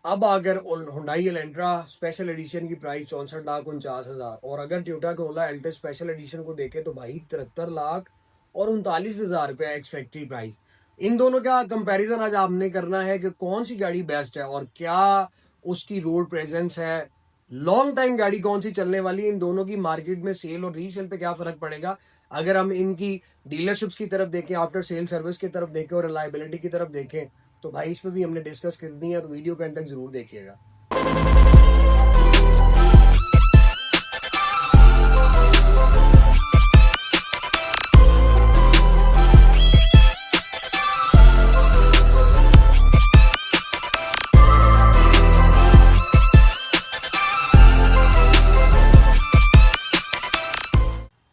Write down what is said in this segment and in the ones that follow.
अब अगर Hyundai Elantra special edition की प्राइस 64,49,000 और अगर Toyota Corolla Altis special edition को देखें तो भाई 73 लाख और 39,000 रुपया एक्स फैक्ट्री प्राइस। इन दोनों का कंपैरिजन आज आपने करना है कि कौन सी गाड़ी बेस्ट है और क्या उसकी रोड प्रेजेंस है, लॉन्ग टाइम गाड़ी कौन सी चलने वाली है, इन दोनों की मार्केट में सेल और रीसेल पे क्या फर्क पड़ेगा। अगर हम इनकी डीलरशिप्स की तरफ देखें, आफ्टर सेल सर्विस की तरफ देखें और रिलायबिलिटी की तरफ देखें तो भाई इस पर भी हमने डिस्कस करनी है, तो वीडियो के अंत तक जरूर देखिएगा।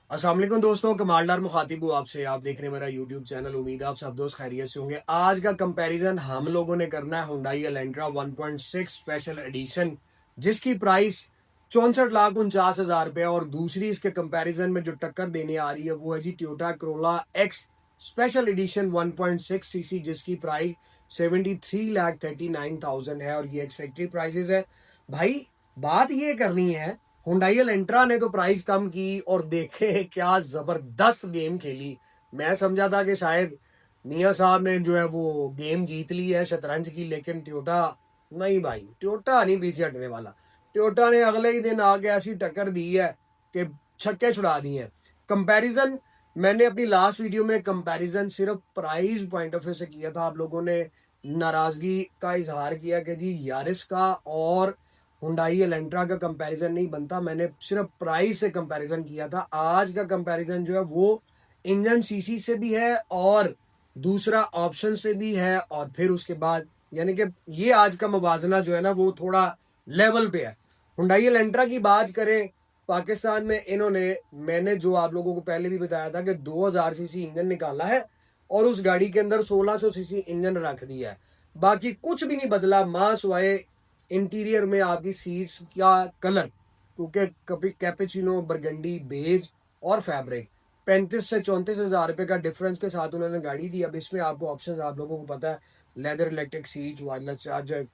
अस्सलाम वालेकुम दोस्तों, कमालदार मुखातिब हूँ आपसे। आप देख रहे हैं मेरा यूट्यूब चैनल। उम्मीद है आप सब दोस्त खैरियत से होंगे। आज का कंपैरिजन हम लोगों ने करना है हुंडई एलेंट्रा 1.6 स्पेशल एडिशन, जिसकी प्राइस 64,49,000 रुपये और दूसरी इसके कंपैरिजन में जो टक्कर देने आ रही है वो है जी Toyota Corolla X special edition 1.6 CC, जिसकी प्राइस 73,39,000 है और ये एक्स फैक्ट्री प्राइसेस है। भाई बात ये करनी है, हुंडई एलेंट्रा ने तो प्राइस कम की और देखे क्या जबरदस्त गेम खेली। मैं समझा था कि शायद मियां साहब ने जो है वो गेम जीत ली है शतरंज की, लेकिन टोयोटा नहीं भाई, टोयोटा नहीं पीछे हटने वाला। टोयोटा ने अगले ही दिन आके ऐसी टक्कर दी है कि छक्के छुड़ा दिए हैं। कंपैरिजन मैंने अपनी लास्ट वीडियो में कंपैरिजन सिर्फ प्राइस पॉइंट ऑफ व्यू से किया था। आप लोगों ने नाराजगी का इजहार किया कि जी यारिस का और हुंडई एलेंट्रा का कंपैरिजन नहीं बनता। मैंने सिर्फ प्राइस से कंपैरिजन किया था। आज का कंपैरिजन जो है वो इंजन सीसी से भी है और दूसरा ऑप्शन से भी है, और फिर उसके बाद यानी कि ये आज का मुवाजना जो है ना वो थोड़ा लेवल पे है। हुंडई एलेंट्रा की बात करें, पाकिस्तान में इन्होंने, मैंने जो आप लोगों को पहले भी बताया था कि 2000 सीसी इंजन निकाला है और उस गाड़ी के अंदर 1600 सीसी इंजन रख दिया है। बाकी कुछ भी नहीं बदला मां सिवाय इंटीरियर में आपकी सीट्स का कलर, क्योंकि कभी कैपेचिनो बरगंडी बेज और फैब्रिक 35 से 34,000 रुपए का डिफरेंस के साथ उन्होंने गाड़ी दी। अब इसमें आपको ऑप्शंस आप लोगों को पता है, leather electric seat, wireless charger,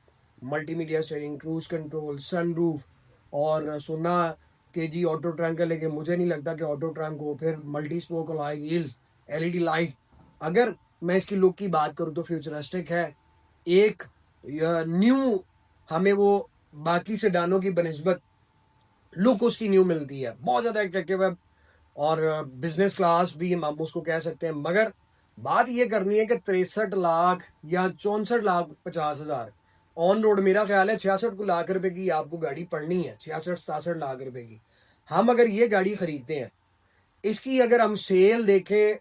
multimedia steering, cruise control, sunroof और सुना के जी ऑटो ट्रंक है, लेकिन मुझे नहीं लगता कि ऑटो ट्रंक हो। फिर multi spoke alloy wheels, LED light. अगर मैं इसकी लुक की बात करूं तो फ्यूचरिस्टिक है, एक न्यू हमें वो बाकी सेडानों की बनिस्बत लुक उसकी न्यू मिलती है, बहुत ज्यादा अट्रैक्टिव है और बिजनेस क्लास भी हम उसको कह सकते हैं। मगर बात ये करनी है कि 63 लाख या 64,50,000 ऑन रोड, मेरा ख्याल है 66 लाख रुपए की आपको गाड़ी पड़नी है, 66-67 लाख रुपए की। हम अगर ये गाड़ी खरीदते हैं, इसकी अगर हम सेल देखें,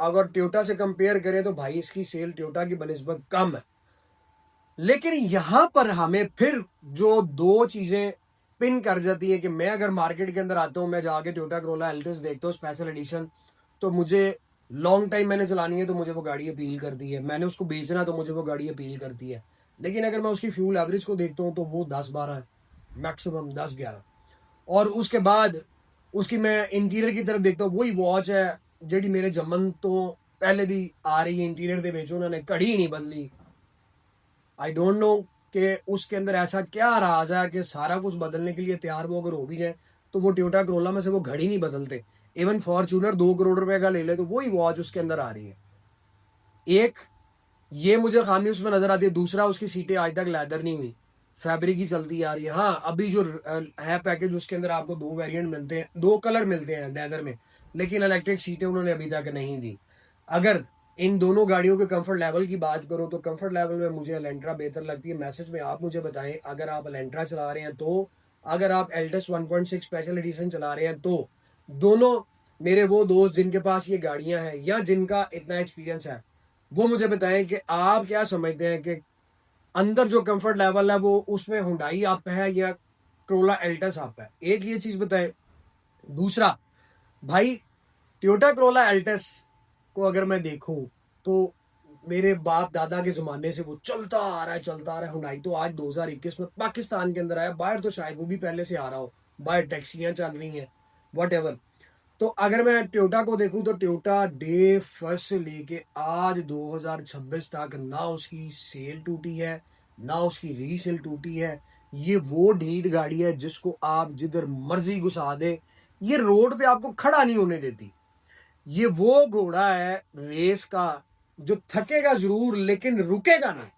अगर टोयोटा से कंपेयर करें तो भाई इसकी सेल टोयोटा की बनिस्बत कम है। लेकिन यहां पर हमें फिर जो दो चीजें पिन कर जाती है कि मैं अगर मार्केट के अंदर आता हूं, मैं जाके टोयोटा कोरोला एल्टिस देखता हूँ स्पेशल एडिशन, तो मुझे लॉन्ग टाइम मैंने चलानी है तो मुझे वो गाड़ी अपील करती है, मैंने उसको बेचना तो मुझे वो गाड़ी अपील करती है। लेकिन अगर मैं उसकी फ्यूल एवरेज को देखता हूँ तो वो 10-12 मैक्सिमम 10-11, और उसके बाद उसकी मैं इंटीरियर की तरफ देखता हूँ, वही वॉच है जी मेरे जमन तो पहले भी आ रही है इंटीरियर के बेच, उन्होंने कड़ी ही नहीं बदली। आई डोंट नो कि उसके अंदर ऐसा क्या राज है कि सारा कुछ बदलने के लिए तैयार वो अगर हो भी जाए तो वो टोयोटा कोरोला में से वो घड़ी नहीं बदलते। इवन फॉर्च्यूनर 2 करोड़ रुपए का ले ले तो वही वॉच उसके अंदर आ रही है। एक ये मुझे खामी उसमें नजर आती है, दूसरा उसकी सीटें आज तक लेदर नहीं हुई, फैब्रिक ही चलती आ रही है। हाँ अभी जो है पैकेज उसके अंदर आपको 2 वेरिएंट मिलते हैं, 2 कलर मिलते हैं लेदर में, लेकिन इलेक्ट्रिक सीटें उन्होंने अभी तक नहीं दी। अगर इन दोनों गाड़ियों के कंफर्ट लेवल की बात करो तो कंफर्ट लेवल में मुझे एलेंट्रा बेहतर लगती है। मैसेज में आप मुझे बताएं अगर आप एलेंट्रा चला रहे हैं तो, अगर आप एल्टस 1.6 स्पेशल एडिशन चला रहे हैं तो। दोनों मेरे वो दोस्त जिनके पास ये गाड़ियां हैं या जिनका इतना एक्सपीरियंस है वो मुझे बताएं कि आप क्या समझते हैं कि अंदर जो कंफर्ट लेवल है वो उसमें हुंडई अप है या कोरोला एल्टस अप है। एक ये चीज बताएं। दूसरा भाई, टोयोटा कोरोला एल्टस को अगर मैं देखूं तो मेरे बाप दादा के जमाने से वो चलता आ रहा है, चलता आ रहा है। हुंडई तो आज 2021 में पाकिस्तान के अंदर आया, बाहर तो शायद वो भी पहले से आ रहा हो, बाहर टैक्सियां चल रही हैं वट। तो अगर मैं टोयोटा को देखूं तो टोयोटा डे फर्स्ट से लेके आज 2026 तक ना उसकी सेल टूटी है, ना उसकी रीसेल टूटी है। ये वो ढीठ गाड़ी है जिसको आप जिधर मर्जी घुसा दे, ये रोड पे आपको खड़ा नहीं होने देती। ये वो घोड़ा है रेस का जो थकेगा जरूर लेकिन रुकेगा नहीं।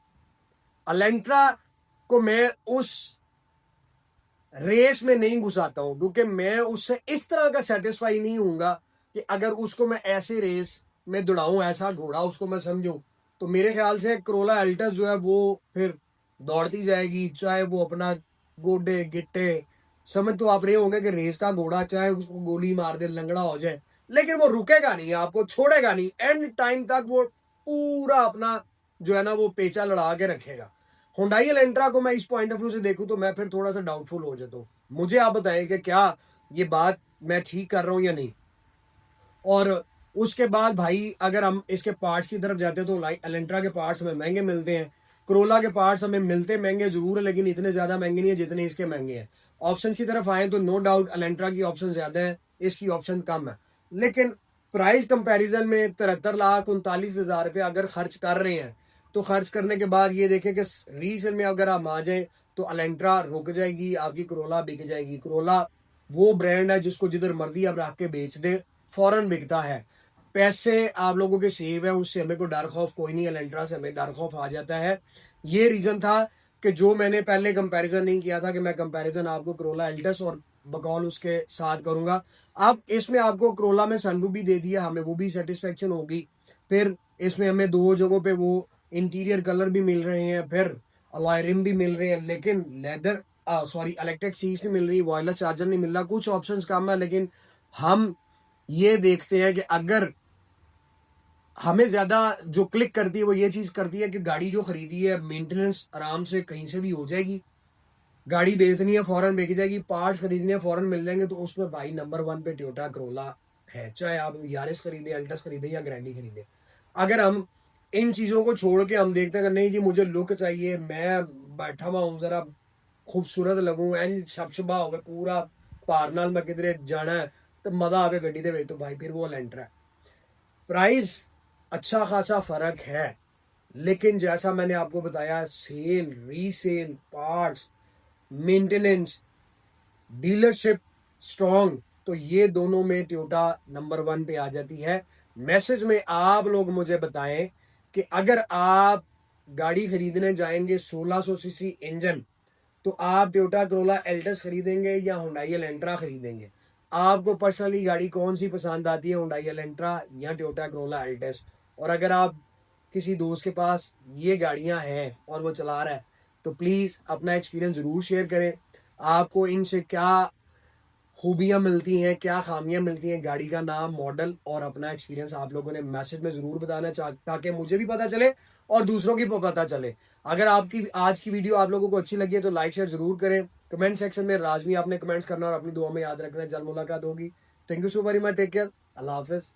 अलेंट्रा को मैं उस रेस में नहीं घुसाता हूं क्योंकि मैं उससे इस तरह का सेटिस्फाई नहीं हूंगा कि अगर उसको मैं ऐसे रेस में दौड़ाऊं, ऐसा घोड़ा उसको मैं समझूं, तो मेरे ख्याल से करोला एल्टस जो है वो फिर दौड़ती जाएगी, चाहे वो अपना गोडे गिट्टे, समझ तो आप रहे होंगे कि रेस का घोड़ा चाहे उसको गोली मार दे, लंगड़ा हो जाए, लेकिन वो रुकेगा नहीं, आपको छोड़ेगा नहीं, एंड टाइम तक वो पूरा अपना जो है ना वो पेचा लड़ा के रखेगा। हुंडई एलेंट्रा को मैं इस पॉइंट ऑफ व्यू से देखूं तो मैं फिर थोड़ा सा डाउटफुल हो जाता हूँ। मुझे आप बताएं कि क्या ये बात मैं ठीक कर रहा हूँ या नहीं। और उसके बाद भाई अगर हम इसके पार्ट्स की तरफ जाते हैं तो एलेंट्रा के पार्ट्स हमें महंगे मिलते हैं, क्रोला के पार्ट्स हमें मिलते महंगे जरूर है लेकिन इतने ज्यादा महंगे नहीं है जितने इसके महंगे हैं। ऑप्शन की तरफ आए तो नो डाउट एलेंट्रा की ऑप्शन ज्यादा है, इसकी ऑप्शन कम है, लेकिन प्राइस कंपैरिजन में 73,39,000 रुपये अगर खर्च कर रहे हैं तो खर्च करने के बाद ये देखें कि रीसेल में अगर आप आ जाए तो अलेंट्रा रुक जाएगी, आपकी करोला बिक जाएगी। करोला वो ब्रांड है जिसको जिधर मर्जी आप रख के बेच दे फौरन बिकता है। पैसे आप लोगों के सेव है, उससे हमें कोई डर खौफ कोई नहीं, एलेंट्रा से हमें डर खौफ आ जाता है। ये रीजन था कि जो मैंने पहले कंपैरिजन नहीं किया था कि मैं कंपैरिजन आपको करोला एल्टस और बकौल उसके साथ करूंगा। अब इसमें आपको करोला में सनरूफ भी दे दिया, हमें वो भी सेटिस्फेक्शन होगी। फिर इसमें हमें दो जगहों पे वो इंटीरियर कलर भी मिल रहे हैं, फिर अलॉय रिम भी मिल रहे हैं, लेकिन लेदर सॉरी इलेक्ट्रिक सीट्स नहीं मिल रही, वायरलेस चार्जर नहीं मिल रहा, कुछ ऑप्शंस कम है। लेकिन हम ये देखते हैं कि अगर हमें ज्यादा जो क्लिक करती है वो ये चीज करती है कि गाड़ी जो खरीदी है मेंटेनेंस आराम से कहीं से भी हो जाएगी, गाड़ी बेचनी है फौरन बेच जाएगी, पार्ट्स खरीदने हैं फौरन मिल जाएंगे, तो उसमें भाई नंबर 1 पे टोयोटा करोला है, चाहे आप यारिस खरीदे, अल्टस खरीदे या ग्रैंडी खरीदे। अगर हम इन चीजों को छोड़ के हम देखते हैं कि नहीं जी मुझे लुक चाहिए, मैं बैठा हुआ हूँ जरा खूबसूरत लगूं एंड शबशबा हो पूरा भार नाल मैं किधरे जाना है तो मजा आवे गड्डी दे तो भाई फिर वो एलेंट्रा है। प्राइस अच्छा खासा फर्क है, लेकिन जैसा मैंने आपको बताया sale resale parts maintenance dealership strong, तो ये दोनों में टोयोटा नंबर 1 पे आ जाती है। मैसेज में आप लोग मुझे बताएं कि अगर आप गाड़ी खरीदने जाएंगे 1600 सीसी इंजन तो आप टोयोटा करोला एल्टस खरीदेंगे या हुंडई एलेंट्रा खरीदेंगे। आपको पर्सनली गाड़ी कौन सी पसंद आती है, हुंडई एलेंट्रा या टोयोटा करोला एल्टस। और अगर आप किसी दोस्त के पास ये गाड़ियां हैं और वो चला रहा है तो प्लीज अपना एक्सपीरियंस जरूर शेयर करें, आपको इनसे क्या खूबियां मिलती हैं, क्या खामियां मिलती हैं, गाड़ी का नाम मॉडल और अपना एक्सपीरियंस आप लोगों ने मैसेज में जरूर बताना ताकि मुझे भी पता चले और दूसरों की पता चले। अगर आपकी आज की वीडियो आप लोगों को अच्छी लगी है तो लाइक शेयर जरूर करें, कमेंट सेक्शन में राजवी आपने कमेंट्स करना और अपनी दुआ में याद रखना है। जल्द मुलाकात होगी। Thank you so very much, take care, अल्लाह हाफिज।